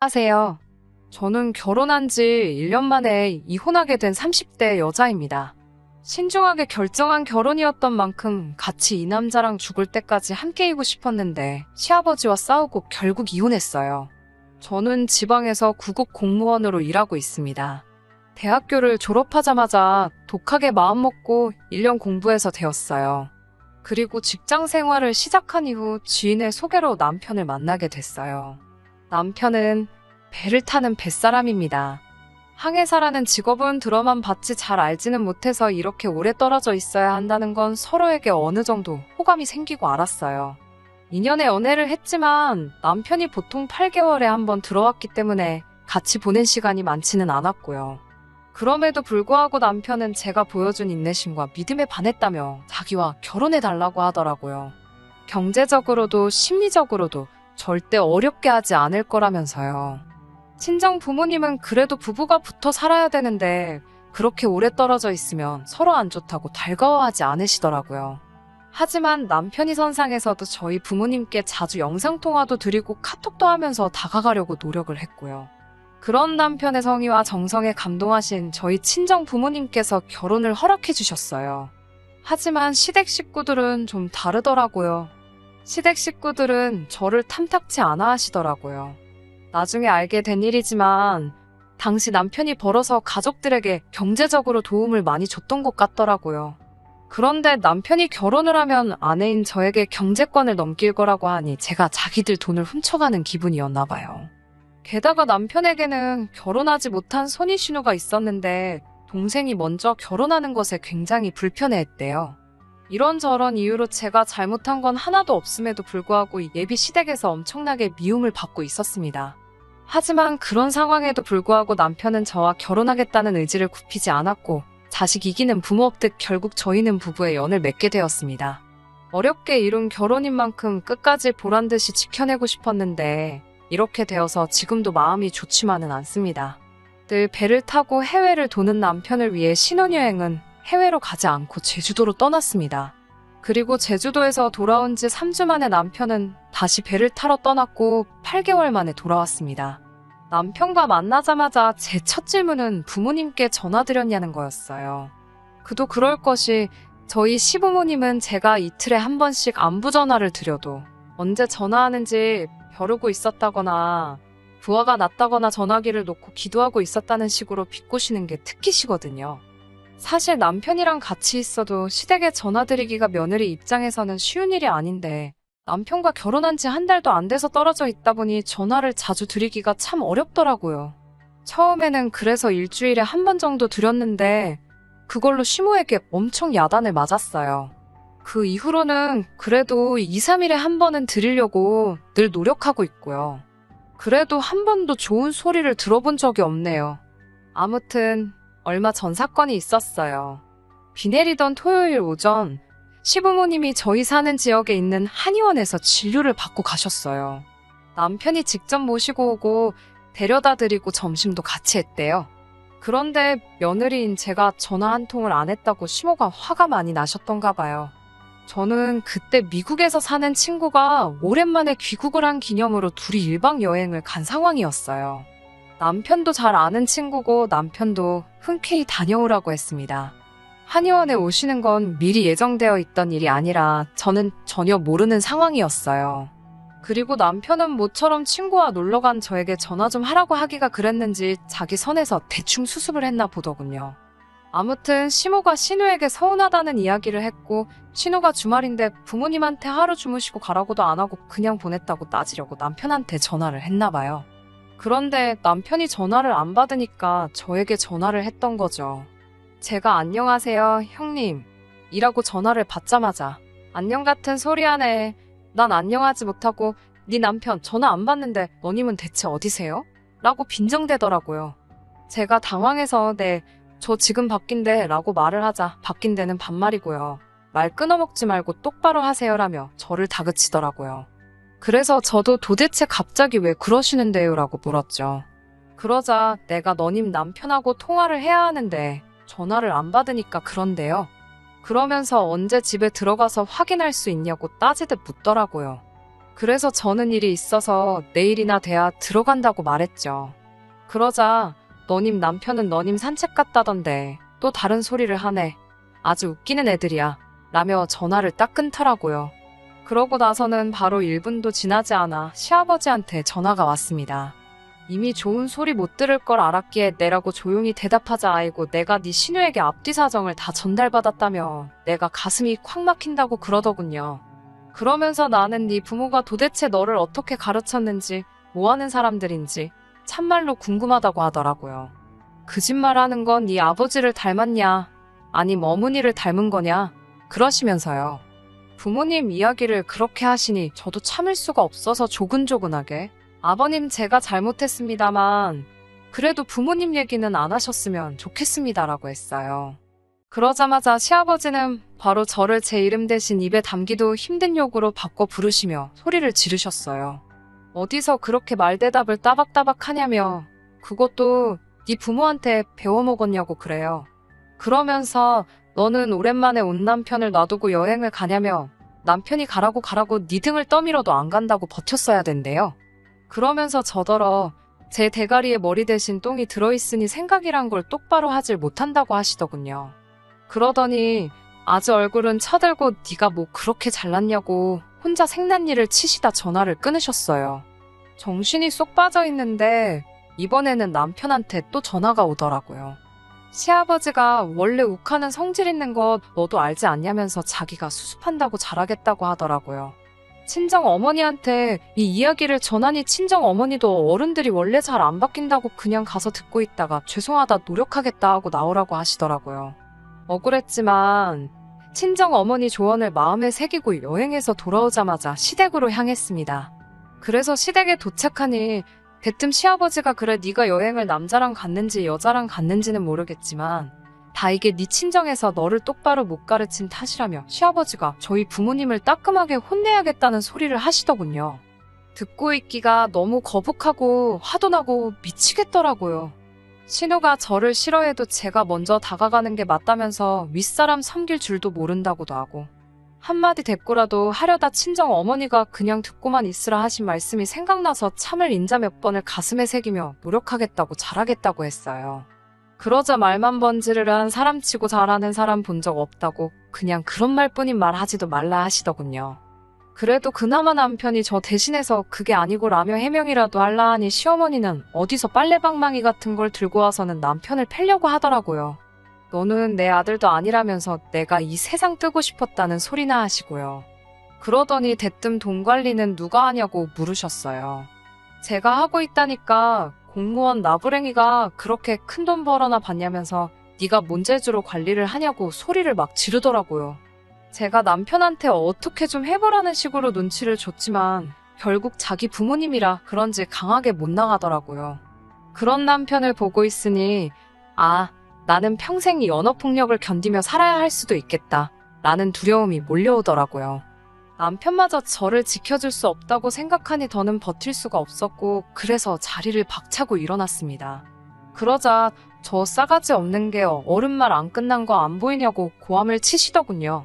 안녕하세요. 저는 결혼한 지 1년 만에 이혼하게 된 30대 여자입니다. 신중하게 결정한 결혼이었던 만큼 같이 이 남자랑 죽을 때까지 함께이고 싶었는데 시아버지와 싸우고 결국 이혼했어요. 저는 지방에서 구급 공무원으로 일하고 있습니다. 대학교를 졸업하자마자 독하게 마음먹고 1년 공부해서 되었어요. 그리고 직장 생활을 시작한 이후 지인의 소개로 남편을 만나게 됐어요. 남편은 배를 타는 뱃사람입니다. 항해사라는 직업은 들어만 봤지 잘 알지는 못해서 이렇게 오래 떨어져 있어야 한다는 건 서로에게 어느 정도 호감이 생기고 알았어요. 2년의 연애를 했지만 남편이 보통 8개월에 한 번 들어왔기 때문에 같이 보낸 시간이 많지는 않았고요. 그럼에도 불구하고 남편은 제가 보여준 인내심과 믿음에 반했다며 자기와 결혼해달라고 하더라고요. 경제적으로도 심리적으로도 절대 어렵게 하지 않을 거라면서요. 친정 부모님은 그래도 부부가 붙어 살아야 되는데 그렇게 오래 떨어져 있으면 서로 안 좋다고 달가워하지 않으시더라고요. 하지만 남편이 선상에서도 저희 부모님께 자주 영상통화도 드리고 카톡도 하면서 다가가려고 노력을 했고요. 그런 남편의 성의와 정성에 감동하신 저희 친정 부모님께서 결혼을 허락해 주셨어요. 하지만 시댁 식구들은 좀 다르더라고요. 시댁 식구들은 저를 탐탁치 않아 하시더라고요. 나중에 알게 된 일이지만 당시 남편이 벌어서 가족들에게 경제적으로 도움을 많이 줬던 것 같더라고요. 그런데 남편이 결혼을 하면 아내인 저에게 경제권을 넘길 거라고 하니 제가 자기들 돈을 훔쳐가는 기분이었나 봐요. 게다가 남편에게는 결혼하지 못한 손위신우가 있었는데 동생이 먼저 결혼하는 것에 굉장히 불편해했대요. 이런저런 이유로 제가 잘못한 건 하나도 없음에도 불구하고 예비 시댁에서 엄청나게 미움을 받고 있었습니다. 하지만 그런 상황에도 불구하고 남편은 저와 결혼하겠다는 의지를 굽히지 않았고 자식 이기는 부모 없듯 결국 저희는 부부의 연을 맺게 되었습니다. 어렵게 이룬 결혼인 만큼 끝까지 보란듯이 지켜내고 싶었는데 이렇게 되어서 지금도 마음이 좋지만은 않습니다. 늘 배를 타고 해외를 도는 남편을 위해 신혼여행은 해외로 가지 않고 제주도로 떠났습니다. 그리고 제주도에서 돌아온 지 3주 만에 남편은 다시 배를 타러 떠났고 8개월 만에 돌아왔습니다. 남편과 만나자마자 제 첫 질문은 부모님께 전화드렸냐는 거였어요. 그도 그럴 것이 저희 시부모님은 제가 이틀에 한 번씩 안부 전화를 드려도 언제 전화하는지 벼르고 있었다거나 부하가 났다거나 전화기를 놓고 기도하고 있었다는 식으로 비꼬시는 게 특기시거든요. 사실 남편이랑 같이 있어도 시댁에 전화드리기가 며느리 입장에서는 쉬운 일이 아닌데 남편과 결혼한 지 한 달도 안 돼서 떨어져 있다 보니 전화를 자주 드리기가 참 어렵더라고요. 처음에는 그래서 일주일에 한 번 정도 드렸는데 그걸로 시모에게 엄청 야단을 맞았어요. 그 이후로는 그래도 2, 3일에 한 번은 드리려고 늘 노력하고 있고요. 그래도 한 번도 좋은 소리를 들어본 적이 없네요. 아무튼 얼마 전 사건이 있었어요. 비 내리던 토요일 오전 시부모님이 저희 사는 지역에 있는 한의원에서 진료를 받고 가셨어요. 남편이 직접 모시고 오고 데려다 드리고 점심도 같이 했대요. 그런데 며느리인 제가 전화 한 통을 안 했다고 시모가 화가 많이 나셨던가 봐요. 저는 그때 미국에서 사는 친구가 오랜만에 귀국을 한 기념으로 둘이 1박 여행을 간 상황이었어요. 남편도 잘 아는 친구고 남편도 흔쾌히 다녀오라고 했습니다. 한의원에 오시는 건 미리 예정되어 있던 일이 아니라 저는 전혀 모르는 상황이었어요. 그리고 남편은 모처럼 친구와 놀러간 저에게 전화 좀 하라고 하기가 그랬는지 자기 선에서 대충 수습을 했나 보더군요. 아무튼 시모가 신우에게 서운하다는 이야기를 했고 신우가 주말인데 부모님한테 하루 주무시고 가라고도 안 하고 그냥 보냈다고 따지려고 남편한테 전화를 했나 봐요. 그런데 남편이 전화를 안 받으니까 저에게 전화를 했던 거죠. 제가 안녕하세요 형님 이라고 전화를 받자마자 안녕 같은 소리 하네. 난 안녕하지 못하고 네 남편 전화 안 받는데 너님은 대체 어디세요? 라고 빈정대더라고요. 제가 당황해서 네, 저 지금 바뀐데 라고 말을 하자 바뀐 데는 반말이고요. 말 끊어먹지 말고 똑바로 하세요라며 저를 다그치더라고요. 그래서 저도 도대체 갑자기 왜 그러시는데요? 라고 물었죠. 그러자 내가 너님 남편하고 통화를 해야 하는데 전화를 안 받으니까 그런데요. 그러면서 언제 집에 들어가서 확인할 수 있냐고 따지듯 묻더라고요. 그래서 저는 일이 있어서 내일이나 돼야 들어간다고 말했죠. 그러자 너님 남편은 너님 산책 갔다던데 또 다른 소리를 하네. 아주 웃기는 애들이야. 라며 전화를 딱 끊더라고요. 그러고 나서는 바로 1분도 지나지 않아 시아버지한테 전화가 왔습니다. 이미 좋은 소리 못 들을 걸 알았기에 내라고 조용히 대답하자 아이고 내가 네 신우에게 앞뒤 사정을 다 전달받았다며 내가 가슴이 콱 막힌다고 그러더군요. 그러면서 나는 네 부모가 도대체 너를 어떻게 가르쳤는지 뭐하는 사람들인지 참말로 궁금하다고 하더라고요. 거짓말하는 건 네 아버지를 닮았냐 아님 어머니를 닮은 거냐 그러시면서요. 부모님 이야기를 그렇게 하시니 저도 참을 수가 없어서 조근조근하게 아버님 제가 잘못했습니다만 그래도 부모님 얘기는 안 하셨으면 좋겠습니다라고 했어요. 그러자마자 시아버지는 바로 저를 제 이름 대신 입에 담기도 힘든 욕으로 바꿔 부르시며 소리를 지르셨어요. 어디서 그렇게 말대답을 따박따박 하냐며 그것도 네 부모한테 배워먹었냐고 그래요. 그러면서 너는 오랜만에 온 남편을 놔두고 여행을 가냐며 남편이 가라고 네 등을 떠밀어도 안 간다고 버텼어야 된대요. 그러면서 저더러 제 대가리에 머리 대신 똥이 들어있으니 생각이란 걸 똑바로 하질 못한다고 하시더군요. 그러더니 아주 얼굴은 쳐들고 네가 뭐 그렇게 잘났냐고 혼자 생난일을 치시다 전화를 끊으셨어요. 정신이 쏙 빠져있는데 이번에는 남편한테 또 전화가 오더라고요. 시아버지가 원래 욱하는 성질 있는 것 너도 알지 않냐면서 자기가 수습한다고 잘하겠다고 하더라고요. 친정 어머니한테 이 이야기를 전하니 친정 어머니도 어른들이 원래 잘 안 바뀐다고 그냥 가서 듣고 있다가 죄송하다 노력하겠다 하고 나오라고 하시더라고요. 억울했지만 친정 어머니 조언을 마음에 새기고 여행에서 돌아오자마자 시댁으로 향했습니다. 그래서 시댁에 도착하니 대뜸 시아버지가 그래 네가 여행을 남자랑 갔는지 여자랑 갔는지는 모르겠지만 다 이게 네 친정에서 너를 똑바로 못 가르친 탓이라며 시아버지가 저희 부모님을 따끔하게 혼내야겠다는 소리를 하시더군요. 듣고 있기가 너무 거북하고 화도 나고 미치겠더라고요. 신우가 저를 싫어해도 제가 먼저 다가가는 게 맞다면서 윗사람 섬길 줄도 모른다고도 하고 한마디 대꾸라도 하려다 친정 어머니가 그냥 듣고만 있으라 하신 말씀이 생각나서 참을 인자 몇 번을 가슴에 새기며 노력하겠다고 잘하겠다고 했어요. 그러자 말만 번지르르한 사람치고 잘하는 사람 본 적 없다고 그냥 그런 말뿐인 말 하지도 말라 하시더군요. 그래도 그나마 남편이 저 대신해서 그게 아니고 라며 해명이라도 할라 하니 시어머니는 어디서 빨래방망이 같은 걸 들고 와서는 남편을 패려고 하더라고요. 너는 내 아들도 아니라면서 내가 이 세상 뜨고 싶었다는 소리나 하시고요. 그러더니 대뜸 돈 관리는 누가 하냐고 물으셨어요. 제가 하고 있다니까 공무원 나부랭이가 그렇게 큰돈 벌어나 받냐면서 네가 뭔 재주로 관리를 하냐고 소리를 막 지르더라고요. 제가 남편한테 어떻게 좀 해보라는 식으로 눈치를 줬지만 결국 자기 부모님이라 그런지 강하게 못 나가더라고요. 그런 남편을 보고 있으니 나는 평생 이 언어폭력을 견디며 살아야 할 수도 있겠다 라는 두려움이 몰려오더라고요. 남편마저 저를 지켜줄 수 없다고 생각하니 더는 버틸 수가 없었고 그래서 자리를 박차고 일어났습니다. 그러자 저 싸가지 없는 게 어른 말 안 끝난 거 안 보이냐고 고함을 치시더군요.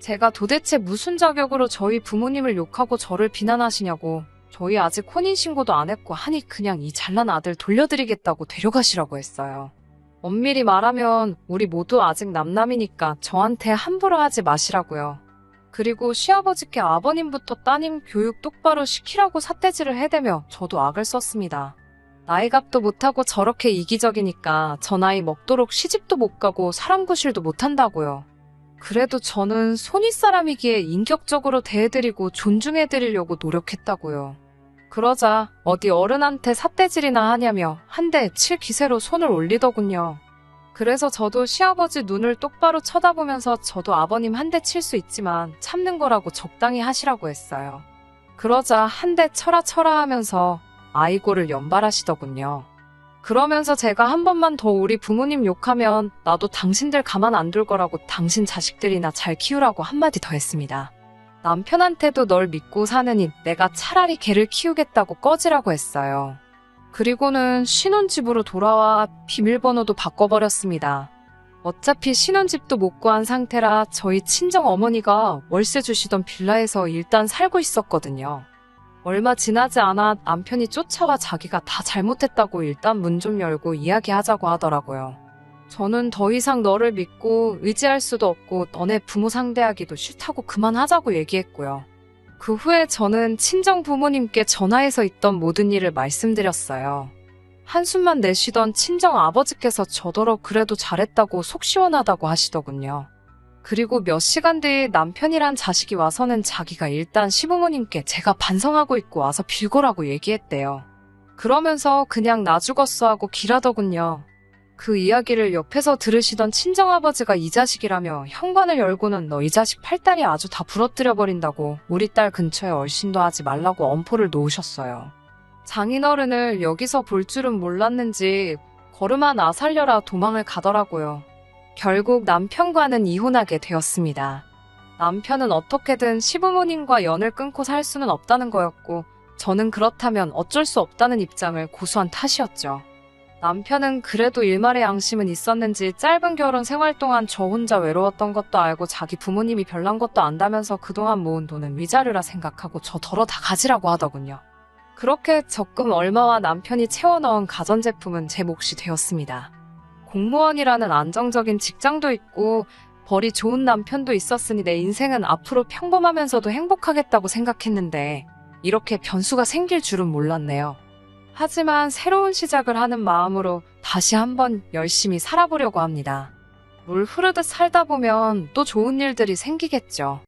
제가 도대체 무슨 자격으로 저희 부모님을 욕하고 저를 비난하시냐고 저희 아직 혼인신고도 안 했고 하니 그냥 이 잘난 아들 돌려드리겠다고 데려가시라고 했어요. 엄밀히 말하면 우리 모두 아직 남남이니까 저한테 함부로 하지 마시라고요. 그리고 시아버지께 아버님부터 따님 교육 똑바로 시키라고 삿대질을 해대며 저도 악을 썼습니다. 나이값도 못하고 저렇게 이기적이니까 저 나이 먹도록 시집도 못 가고 사람 구실도 못한다고요. 그래도 저는 손윗사람이기에 인격적으로 대해드리고 존중해드리려고 노력했다고요. 그러자 어디 어른한테 삿대질이나 하냐며 한 대 칠 기세로 손을 올리더군요. 그래서 저도 시아버지 눈을 똑바로 쳐다보면서 저도 아버님 한 대 칠 수 있지만 참는 거라고 적당히 하시라고 했어요. 그러자 한 대 쳐라 하면서 아이고를 연발하시더군요. 그러면서 제가 한 번만 더 우리 부모님 욕하면 나도 당신들 가만 안 둘 거라고 당신 자식들이나 잘 키우라고 한마디 더 했습니다. 남편한테도 널 믿고 사느니 내가 차라리 걔를 키우겠다고 꺼지라고 했어요. 그리고는 신혼집으로 돌아와 비밀번호도 바꿔버렸습니다. 어차피 신혼집도 못 구한 상태라 저희 친정 어머니가 월세 주시던 빌라에서 일단 살고 있었거든요. 얼마 지나지 않아 남편이 쫓아와 자기가 다 잘못했다고 일단 문 좀 열고 이야기하자고 하더라고요. 저는 더 이상 너를 믿고 의지할 수도 없고 너네 부모 상대하기도 싫다고 그만하자고 얘기했고요. 그 후에 저는 친정 부모님께 전화해서 있던 모든 일을 말씀드렸어요. 한숨만 내쉬던 친정 아버지께서 저더러 그래도 잘했다고 속 시원하다고 하시더군요. 그리고 몇 시간 뒤 남편이란 자식이 와서는 자기가 일단 시부모님께 제가 반성하고 있고 와서 빌고라고 얘기했대요. 그러면서 그냥 나 죽었어 하고 길하더군요. 그 이야기를 옆에서 들으시던 친정아버지가 이 자식이라며 현관을 열고는 너 이 자식 팔다리 아주 다 부러뜨려버린다고 우리 딸 근처에 얼씬도 하지 말라고 엄포를 놓으셨어요. 장인어른을 여기서 볼 줄은 몰랐는지 걸음아 나 살려라 도망을 가더라고요. 결국 남편과는 이혼하게 되었습니다. 남편은 어떻게든 시부모님과 연을 끊고 살 수는 없다는 거였고 저는 그렇다면 어쩔 수 없다는 입장을 고수한 탓이었죠. 남편은 그래도 일말의 양심은 있었는지 짧은 결혼 생활 동안 저 혼자 외로웠던 것도 알고 자기 부모님이 별난 것도 안다면서 그동안 모은 돈은 위자료라 생각하고 저 덜어 다 가지라고 하더군요. 그렇게 적금 얼마와 남편이 채워넣은 가전제품은 제 몫이 되었습니다. 공무원이라는 안정적인 직장도 있고 벌이 좋은 남편도 있었으니 내 인생은 앞으로 평범하면서도 행복하겠다고 생각했는데 이렇게 변수가 생길 줄은 몰랐네요. 하지만 새로운 시작을 하는 마음으로 다시 한번 열심히 살아보려고 합니다. 물 흐르듯 살다 보면 또 좋은 일들이 생기겠죠.